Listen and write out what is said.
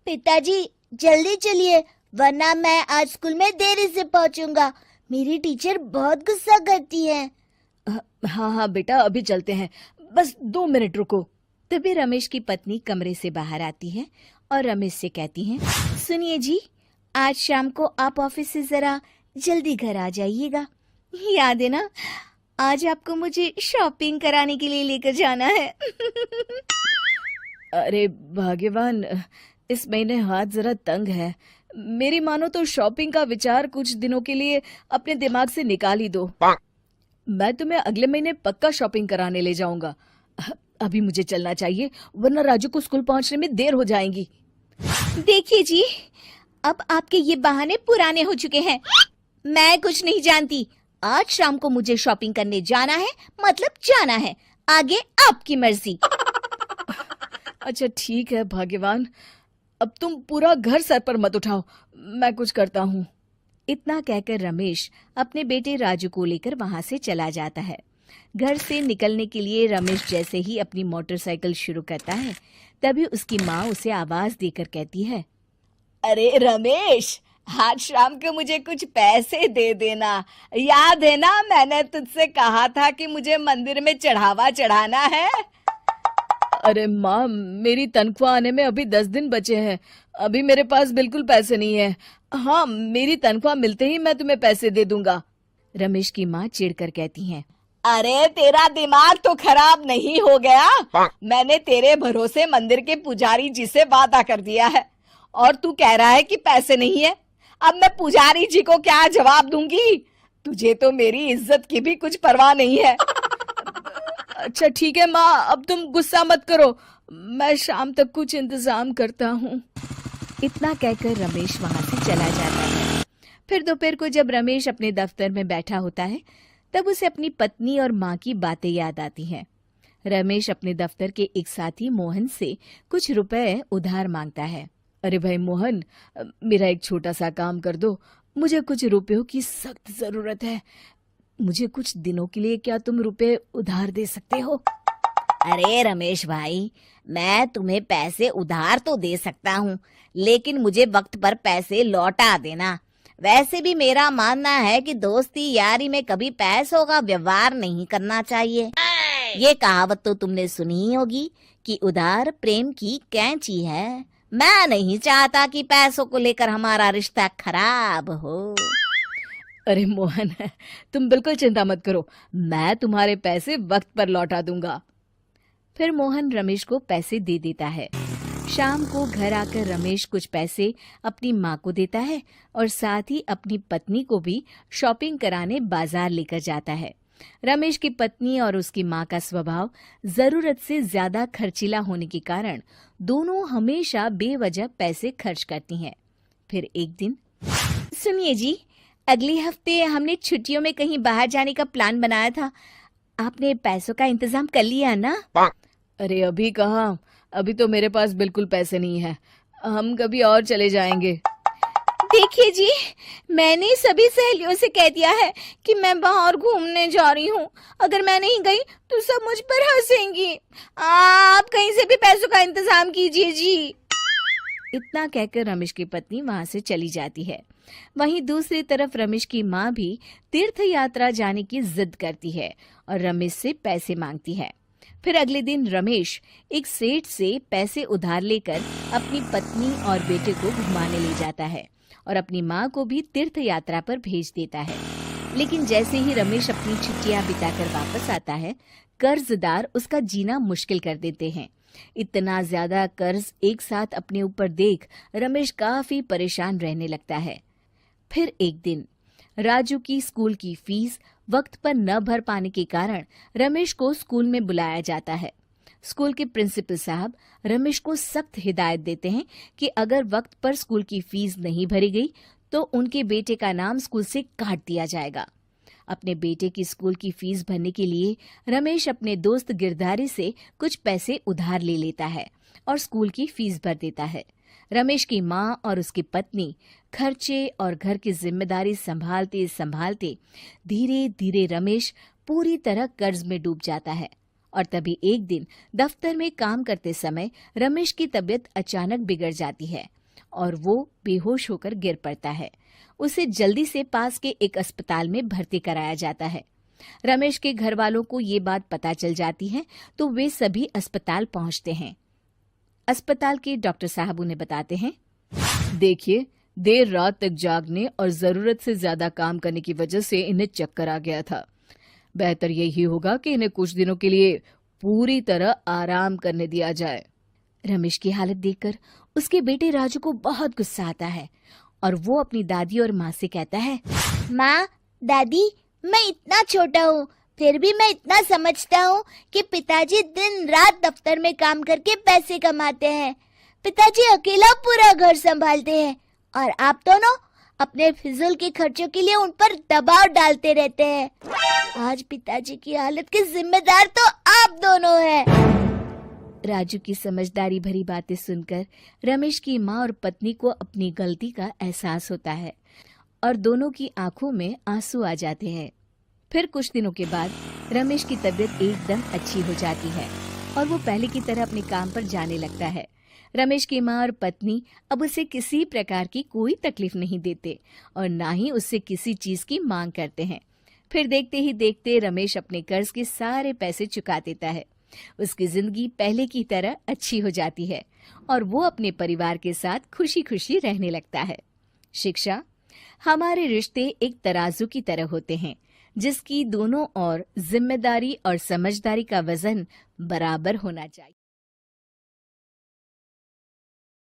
पिताजी जल्दी चलिए, वरना मैं आज स्कूल में देरी से पहुंचूंगा। मेरी टीचर बहुत गुस्सा करती है। हाँ हाँ बेटा, अभी चलते हैं, बस 2 मिनट रुको। तभी रमेश की पत्नी कमरे से बाहर आती है और रमेश से कहती है, सुनिए जी, आज शाम को आप ऑफिस से जरा जल्दी घर आ जाइएगा। याद है ना, आज आपको मुझे शॉपिंग कराने के लिए लेकर जाना है। अरे भाग्यवान, इस महीने हाथ जरा तंग है। मेरी मानो तो शॉपिंग का विचार कुछ दिनों के लिए अपने दिमाग से निकाल ही दो। मैं तुम्हें अगले महीने पक्का शॉपिंग कराने ले जाऊंगा। अभी मुझे चलना चाहिए, वरना राजू को स्कूल पहुंचने में देर हो जाएगी। देखिए जी, अब आपके ये बहाने पुराने हो चुके हैं। मैं कुछ नहीं जानती। आज शाम को मुझे शॉपिंग करने जाना है, मतलब जाना है। आगे आपकी मर्जी। अच्छा ठीक है भाग्यवान, अब तुम पूरा घर सर पर मत उठाओ, मैं कुछ करता हूँ। इतना कहकर रमेश अपने बेटे राजू को लेकर वहां से चला जाता है। घर से निकलने के लिए रमेश जैसे ही अपनी मोटरसाइकिल शुरू करता है, तभी उसकी माँ उसे आवाज देकर कहती है, अरे रमेश, आज शाम को मुझे कुछ पैसे दे देना। याद है ना, मैंने तुझसे कहा था कि मुझे मंदिर में चढ़ावा चढ़ाना है। अरे माँ, मेरी तनख्वाह आने में अभी 10 दिन बचे हैं। अभी मेरे पास बिल्कुल पैसे नहीं है। हाँ, मेरी तनख्वाह मिलते ही मैं तुम्हें पैसे दे दूंगा। रमेश की माँ चिढ़कर कहती हैं, अरे तेरा दिमाग तो खराब नहीं हो गया? मैंने तेरे भरोसे मंदिर के पुजारी जी से वादा कर दिया है और तू कह रहा है कि पैसे नहीं है। अब मैं पुजारी जी को क्या जवाब दूंगी? तुझे तो मेरी इज्जत की भी कुछ परवाह नहीं है। अच्छा ठीक है माँ, अब तुम गुस्सा मत करो, मैं शाम तक कुछ इंतजाम करता हूँ। इतना कहकर रमेश वहां से चला जाता है। फिर दोपहर को जब रमेश अपने दफ्तर में बैठा होता है, तब उसे अपनी पत्नी और माँ की बातें याद आती हैं। रमेश अपने दफ्तर के एक साथी मोहन से कुछ रुपए उधार मांगता है। अरे भाई मोहन, मेरा एक छोटा सा काम कर दो, मुझे कुछ रुपयों की सख्त जरूरत है। मुझे कुछ दिनों के लिए क्या तुम रुपए उधार दे सकते हो? अरे रमेश भाई, मैं तुम्हें पैसे उधार तो दे सकता हूँ, लेकिन मुझे वक्त पर पैसे लौटा देना। वैसे भी मेरा मानना है कि दोस्ती यारी में कभी पैसों का व्यवहार नहीं करना चाहिए। ये कहावत तो तुमने सुनी ही होगी कि उधार प्रेम की कैंची है। मैं नहीं चाहता कि पैसों को लेकर हमारा रिश्ता खराब हो। अरे मोहन, तुम बिल्कुल चिंता मत करो, मैं तुम्हारे पैसे वक्त पर लौटा दूंगा। फिर मोहन रमेश को पैसे दे देता है। शाम को घर आकर रमेश कुछ पैसे अपनी माँ को देता है और साथ ही अपनी पत्नी को भी शॉपिंग कराने बाजार लेकर जाता है। रमेश की पत्नी और उसकी माँ का स्वभाव जरूरत से ज्यादा खर्चीला होने के कारण दोनों हमेशा बेवजह पैसे खर्च करती हैं। फिर एक दिन, सुनिए जी, अगले हफ्ते हमने छुट्टियों में कहीं बाहर जाने का प्लान बनाया था। आपने पैसों का इंतजाम कर लिया ना? अरे अभी कहाँ, अभी तो मेरे पास बिल्कुल पैसे नहीं है। हम कभी और चले जाएंगे। देखिए जी, मैंने सभी सहेलियों से कह दिया है कि मैं बाहर घूमने जा रही हूँ। अगर मैं नहीं गई तो सब मुझ पर हंसेंगी। आप कहीं से भी पैसों का इंतजाम कीजिए जी। इतना कहकर रमेश की पत्नी वहां से चली जाती है। वहीं दूसरी तरफ रमेश की माँ भी तीर्थ यात्रा जाने की जिद करती है और रमेश से पैसे मांगती है। फिर अगले दिन रमेश एक सेठ से पैसे उधार लेकर अपनी पत्नी और बेटे को घुमाने ले जाता है और अपनी माँ को भी तीर्थ यात्रा पर भेज देता है। लेकिन जैसे ही रमेश अपनी छुट्टियां बिताकर वापस आता है, कर्जदार उसका जीना मुश्किल कर देते हैं। इतना ज्यादा कर्ज एक साथ अपने ऊपर देख रमेश काफी परेशान रहने लगता है। फिर एक दिन राजू की स्कूल की फीस वक्त पर न भर पाने के कारण रमेश को स्कूल में बुलाया जाता है। स्कूल के प्रिंसिपल साहब रमेश को सख्त हिदायत देते हैं कि अगर वक्त पर स्कूल की फीस नहीं भरी गई तो उनके बेटे का नाम स्कूल से काट दिया जाएगा। अपने बेटे की स्कूल की फीस भरने के लिए रमेश अपने दोस्त गिरधारी से कुछ पैसे उधार ले लेता है और स्कूल की फीस भर देता है। रमेश की माँ और उसकी पत्नी खर्चे और घर की जिम्मेदारी संभालते संभालते धीरे धीरे रमेश पूरी तरह कर्ज में डूब जाता है और तभी एक दिन दफ्तर में काम करते समय रमेश की तबीयत अचानक बिगड़ जाती है और वो बेहोश होकर गिर पड़ता है। उसे जल्दी से पास के एक अस्पताल में भर्ती कराया जाता है। रमेश के घर वालों को ये बात पता चल जाती है तो वे सभी अस्पताल पहुंचते हैं। अस्पताल के डॉक्टर साहब उन्हें बताते हैं, देखिए, देर रात तक जागने और जरूरत से ज्यादा काम करने की वजह से इन्हें चक्कर आ गया था। बेहतर यही होगा कि इन्हें कुछ दिनों के लिए पूरी तरह आराम करने दिया जाए। रमेश की हालत देखकर उसके बेटे राजू को बहुत गुस्सा आता है और वो अपनी दादी और माँ से कहता है, माँ, दादी, मैं इतना छोटा हूँ, फिर भी मैं इतना समझता हूँ कि पिताजी दिन रात दफ्तर में काम करके पैसे कमाते हैं। पिताजी अकेला पूरा घर संभालते हैं और आप दोनों अपने फिजूल के खर्चों के लिए उन पर दबाव डालते रहते हैं। आज पिताजी की हालत के जिम्मेदार तो आप दोनों हैं। राजू की समझदारी भरी बातें सुनकर रमेश की माँ और पत्नी को अपनी गलती का एहसास होता है और दोनों की आंखों में आंसू आ जाते हैं। फिर कुछ दिनों के बाद रमेश की तबीयत एकदम अच्छी हो जाती है और वो पहले की तरह अपने काम पर जाने लगता है। रमेश की माँ और पत्नी अब उसे किसी प्रकार की कोई तकलीफ नहीं देते और ना ही उससे किसी चीज की मांग करते हैं। फिर देखते ही देखते रमेश अपने कर्ज के सारे पैसे चुका देता है। उसकी जिंदगी पहले की तरह अच्छी हो जाती है और वो अपने परिवार के साथ खुशी खुशी रहने लगता है। शिक्षा, हमारे रिश्ते एक तराजू की तरह होते हैं जिसकी दोनों ओर जिम्मेदारी और समझदारी का वजन बराबर होना चाहिए।